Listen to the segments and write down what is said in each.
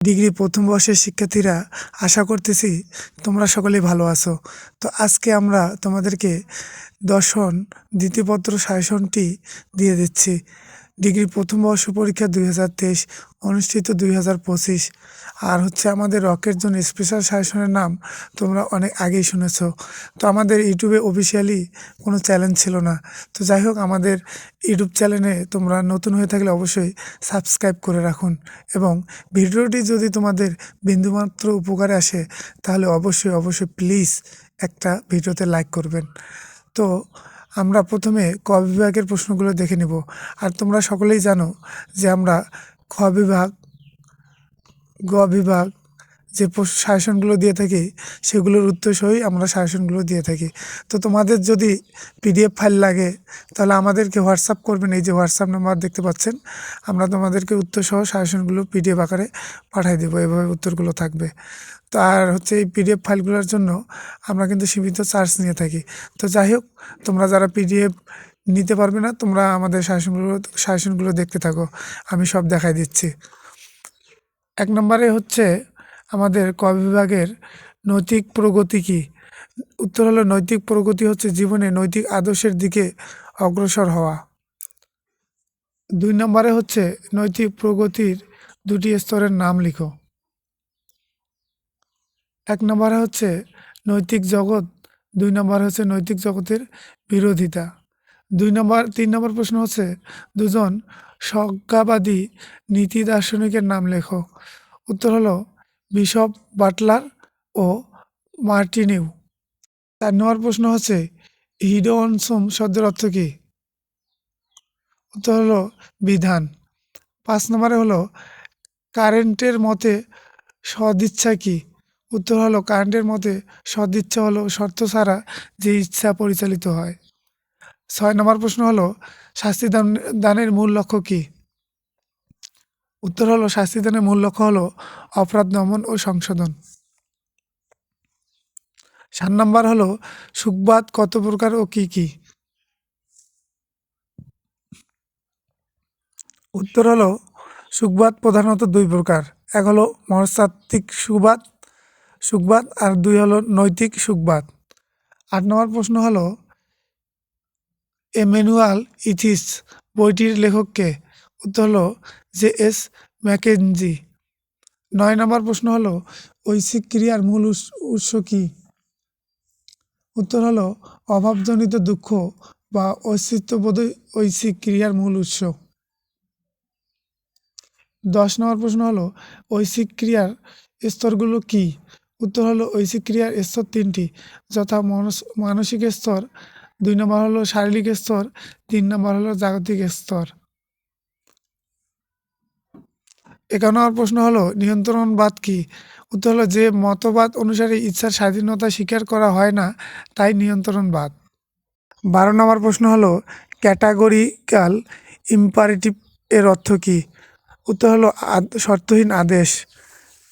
Degree প্রথম বর্ষের শিক্ষার্থীরা, আশা করতেছি তোমরা সকলেই ভালো আছো। তো আজকে আমরা তোমাদেরকে দর্শন দ্বিতীয়পত্র সাজেশনটি দিয়ে দিচ্ছি। ডিগ্রি প্রথম বর্ষ পরীক্ষা 2023 অনুষ্ঠিত 2025। আর হচ্ছে আমাদের রকের জন্য স্পেশাল সাজেশনের নাম তোমরা অনেক আগেই শুনেছো। তো আমাদের ইউটিউবে অফিসিয়ালি কোনো চ্যানেল ছিল না। তো যাই হোক, আমাদের ইউটিউব চ্যানেলে তোমরা নতুন হয়ে থাকলে অবশ্যই সাবস্ক্রাইব করে রাখুন, এবং ভিডিওটি যদি তোমাদের বিন্দুমাত্র উপকারে আসে তাহলে অবশ্যই প্লিজ একটা ভিডিওতে লাইক করবেন। তো আমরা প্রথমে ক বিভাগের প্রশ্নগুলো দেখে নেব। আর তোমরা সকলেই জানো যে আমরা খ বিভাগ, গ বিভাগ যে সাজেশনগুলো দিয়ে থাকি সেগুলোর উত্তর সহই আমরা সাজেশনগুলো দিয়ে থাকি। তো তোমাদের যদি পিডিএফ ফাইল লাগে তাহলে আমাদেরকে হোয়াটসঅ্যাপ করবেন। এই যে হোয়াটসঅ্যাপ নাম্বার দেখতে পাচ্ছেন, আমরা তোমাদেরকে উত্তর সহ সাজেশনগুলো পিডিএফ আকারে পাঠিয়ে দেবো। এভাবে উত্তরগুলো থাকবে। তো আর হচ্ছে এই পিডিএফ ফাইলগুলোর জন্য আমরা কিন্তু সীমিত চার্জ নিয়ে থাকি। তো যাই হোক, তোমরা যারা পিডিএফ নিতে পারবে না, তোমরা আমাদের সাজেশনগুলো দেখতে থাকো, আমি সব দেখাই দিচ্ছি। 1 নম্বরে হচ্ছে আমাদের ক বিভাগের নৈতিক প্রগতি কী? উত্তর হলো নৈতিক প্রগতি হচ্ছে জীবনে নৈতিক আদর্শের দিকে অগ্রসর হওয়া। 2 নম্বরে হচ্ছে নৈতিক প্রগতির 2টি স্তরের নাম লিখো। 1 নম্বরে হচ্ছে নৈতিক জগৎ, 2 নম্বরে হচ্ছে নৈতিক জগতের বিরোধিতা। 3 নম্বর প্রশ্ন হচ্ছে দুজন স্বজ্ঞাবাদী নীতি দার্শনিকের নাম লেখো। উত্তর হলো বিশপ বাটলার ও মার্টিনিউ। 4 নম্বর প্রশ্ন হচ্ছে হিডনসম শব্দের অর্থ কী? উত্তর হলো বিধান। 5 নম্বরে হলো কারেন্টের মতে সদিচ্ছা কী? উত্তর হলো কারেন্টের মতে সদিচ্ছা হলো শর্ত ছাড়া যে ইচ্ছা পরিচালিত হয়। 6 নম্বর প্রশ্ন হলো শাস্তি দানের মূল লক্ষ্য কী? উত্তর হলো শাস্তিদানের মূল লক্ষ্য হলো অপরাধ দমন ও সংশোধন। 7 নম্বর হলো সুখবাদ কত প্রকার ও কি কি? উত্তর হলো সুখবাদ প্রধানত 2 প্রকার। এক হলো মনস্তাত্ত্বিক সুখবাদ আর 2 হলো নৈতিক সুখবাদ। 8 নম্বর প্রশ্ন হলো এম্যানুয়াল ইথিস বইটির লেখক কে? উত্তর হলো J.S. ম্যাকেঞ্জি। 9 নম্বর প্রশ্ন হলো ঐচ্ছিক ক্রিয়ার মূল উৎস কী? উত্তর হলো অভাবজনিত দুঃখ বা অস্তিত্ববোধই ঐচ্ছিক ক্রিয়ার মূল উৎস। 10 নম্বর প্রশ্ন হলো ঐচ্ছিক ক্রিয়ার স্তরগুলো কী? উত্তর হলো ঐচ্ছিক ক্রিয়ার স্তর 3টি, যথা মানসিক স্তর, 2 নম্বর হলো শারীরিক স্তর, 3 নম্বর হলো জাগতিক স্তর। 51 নম্বর প্রশ্ন হলো নিয়ন্ত্রণবাদ কী? উত্তর হলো যে মতবাদ অনুসারে ইচ্ছার স্বাধীনতা স্বীকার করা হয় না তাই নিয়ন্ত্রণবাদ। 12 নম্বর প্রশ্ন হলো ক্যাটাগরিক্যাল ইম্পারেটিভ এর অর্থ কী? উত্তর হলো শর্তহীন আদেশ।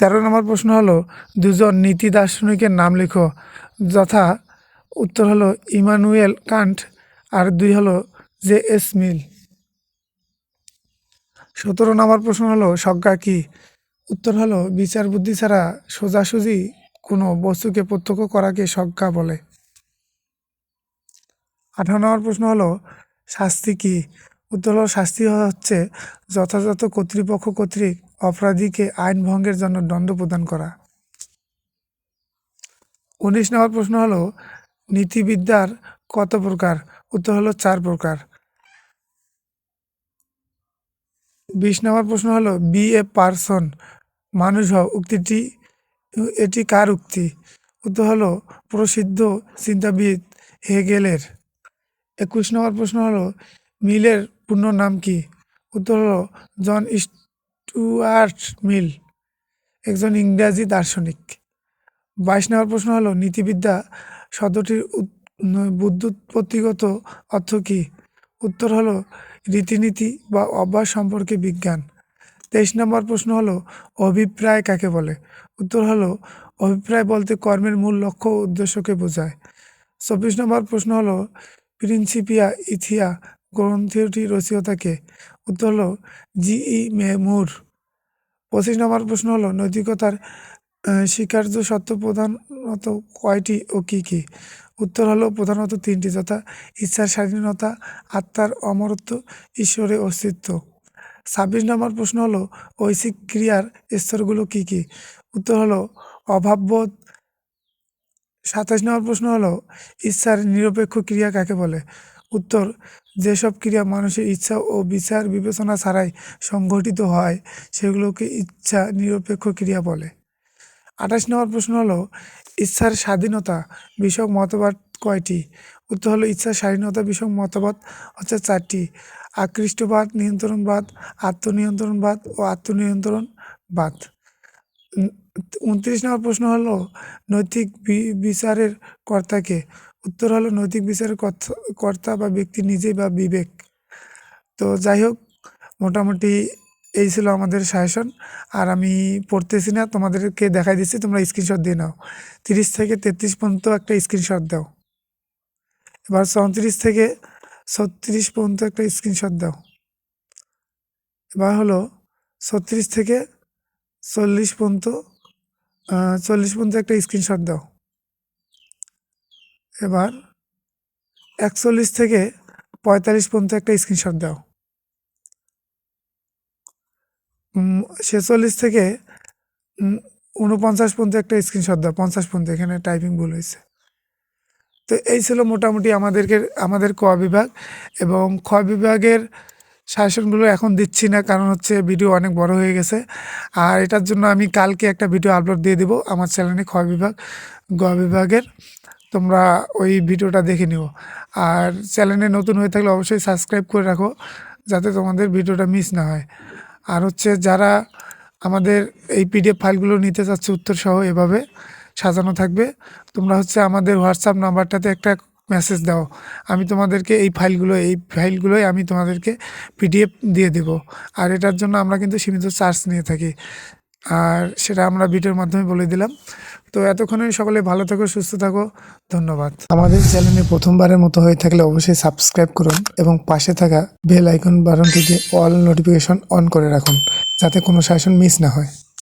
13 নম্বর প্রশ্ন হলো দুজন নীতি দার্শনিকের নাম লেখো, যথা উত্তর হলো ইমানুয়েল কান্ট আর 2 হলো J.S. মিল। 17 নম্বর প্রশ্ন হলো স্বজ্ঞা কী? উত্তর হলো বিচার বুদ্ধি ছাড়া সোজাসুজি কোনো বস্তুকে প্রত্যক্ষ করাকে স্বজ্ঞা বলে। 18 নম্বর প্রশ্ন হলো শাস্তি কী? উত্তর হলো শাস্তি হচ্ছে যথাযথ কর্তৃপক্ষ কর্তৃক অপরাধীকে আইন ভঙ্গের জন্য দণ্ড প্রদান করা। 19 নম্বর প্রশ্ন হলো নীতিবিদ্যার কত প্রকার? উত্তর হলো 4 প্রকার। 20 নম্বর প্রশ্ন হলো বি এ পারসন, মানুষ হও উক্তিটি এটি কার উক্তি? উত্তর হলো প্রসিদ্ধ চিন্তাবিদ হেগেলের। 21 নম্বর প্রশ্ন হলো মিলের পূর্ণ নাম কি? উত্তর হলো জন স্টুয়ার্ট মিল, একজন ইংরাজি দার্শনিক। 22 নম্বর প্রশ্ন হলো নীতিবিদ্যা শব্দটির ব্যুৎপত্তিগত অর্থ কী? উত্তর হলো রীতিনীতি বা অভ্যাস সম্পর্কে বিজ্ঞান। 23 নম্বর প্রশ্ন হলো অভিপ্রায় কাকে বলে? উত্তর হলো অভিপ্রায় বলতে কর্মের মূল লক্ষ্য ও উদ্দেশ্যকে বোঝায়। 24 নম্বর প্রশ্ন হলো প্রিন্সিপিয়া ইথিয়া গ্রন্থটি রচয়িতা কে? উত্তর হলো G.E. মুর। 25 নম্বর প্রশ্ন হলো নৈতিকতার স্বীকার্য সত্য প্রধানত কয়টি ও কী কী? উত্তর হলো প্রধানত 3টি, যথা ইচ্ছার স্বাধীনতা, আত্মার অমরত্ব, ঈশ্বরের অস্তিত্ব। 26 নম্বর প্রশ্ন হলো ঐচ্ছিক ক্রিয়ার স্তরগুলো কী কী? উত্তর হলো অভাববোধ। 27 নম্বর প্রশ্ন হলো ইচ্ছার নিরপেক্ষ ক্রিয়া কাকে বলে? উত্তর যেসব ক্রিয়া মানুষের ইচ্ছা ও বিচার বিবেচনা ছাড়াই সংঘটিত হয় সেগুলোকে ইচ্ছা নিরপেক্ষ ক্রিয়া বলে। 28 নম্বর প্রশ্ন হলো ইচ্ছার স্বাধীনতা বিষয়ক মতবাদ কয়টি? উত্তর হলো ইচ্ছার স্বাধীনতা বিষয়ক মতবাদ হচ্ছে 4টি: আকৃষ্টবাদ, নিয়ন্ত্রণবাদ, আত্মনিয়ন্ত্রণবাদ ও আত্মনিয়ন্ত্রণবাদ। 29 নম্বর প্রশ্ন হলো নৈতিক বিচারের কর্তাকে? উত্তর হলো নৈতিক বিচারের কর্তা বা ব্যক্তি নিজেই বা বিবেক। তো যাই হোক, মোটামুটি এই ছিল আমাদের সাজেশন। আর আমি পড়তেছি না, তোমাদেরকে দেখাই দিচ্ছি, তোমরা স্ক্রিনশট দিয়ে নাও। 30 থেকে 33 পর্যন্ত একটা স্ক্রিনশট দাও। এবার 34 থেকে 36 পর্যন্ত একটা স্ক্রিনশট দাও। এবার হলো 36 থেকে 40 পর্যন্ত 40 পর্যন্ত একটা স্ক্রিনশট দাও। এবার 41 থেকে 45 পর্যন্ত একটা স্ক্রিনশট দাও। 46 থেকে 49 পর্যন্ত একটা স্ক্রিনশট দাও। 50 পর্যন্ত, এখানে টাইপিং ভুল হয়েছে। তো এই ছিল মোটামুটি আমাদের ক বিভাগ। এবং খ বিভাগের সাজেশনগুলো এখন দিচ্ছি না, কারণ হচ্ছে ভিডিও অনেক বড় হয়ে গেছে। আর এটার জন্য আমি কালকে একটা ভিডিও আপলোড দিয়ে দেবো আমার চ্যানেলে খ বিভাগ গ বিভাগের, তোমরা ওই ভিডিওটা দেখে নিও। আর চ্যানেলে নতুন হয়ে থাকলে অবশ্যই সাবস্ক্রাইব করে রাখো, যাতে তোমাদের ভিডিওটা মিস না হয়। আর হচ্ছে যারা আমাদের এই পিডিএফ ফাইলগুলো নিতে চাচ্ছে উত্তর সহ এভাবে সাজানো থাকবে, তোমরা হচ্ছে আমাদের হোয়াটসঅ্যাপ নাম্বারটাতে একটা মেসেজ দাও, আমি তোমাদেরকে এই ফাইলগুলোই আমি তোমাদেরকে পিডিএফ দিয়ে দেব। আর এটার জন্য আমরা কিন্তু সীমিত চার্জ নিয়ে থাকি, আর সেটা আমরা ভিডিওর মাধ্যমে বলে দিলাম। তো এতক্ষণে সকলে ভালো থাকো, সুস্থ থাকো, ধন্যবাদ। আমাদের চ্যানেলে প্রথমবারের মতো হয়ে থাকলে অবশ্যই সাবস্ক্রাইব করুন এবং পাশে থাকা বেল আইকন বাটনটিতে অল নোটিফিকেশন অন করে রাখুন, যাতে কোনো সাজেশন মিস না হয়।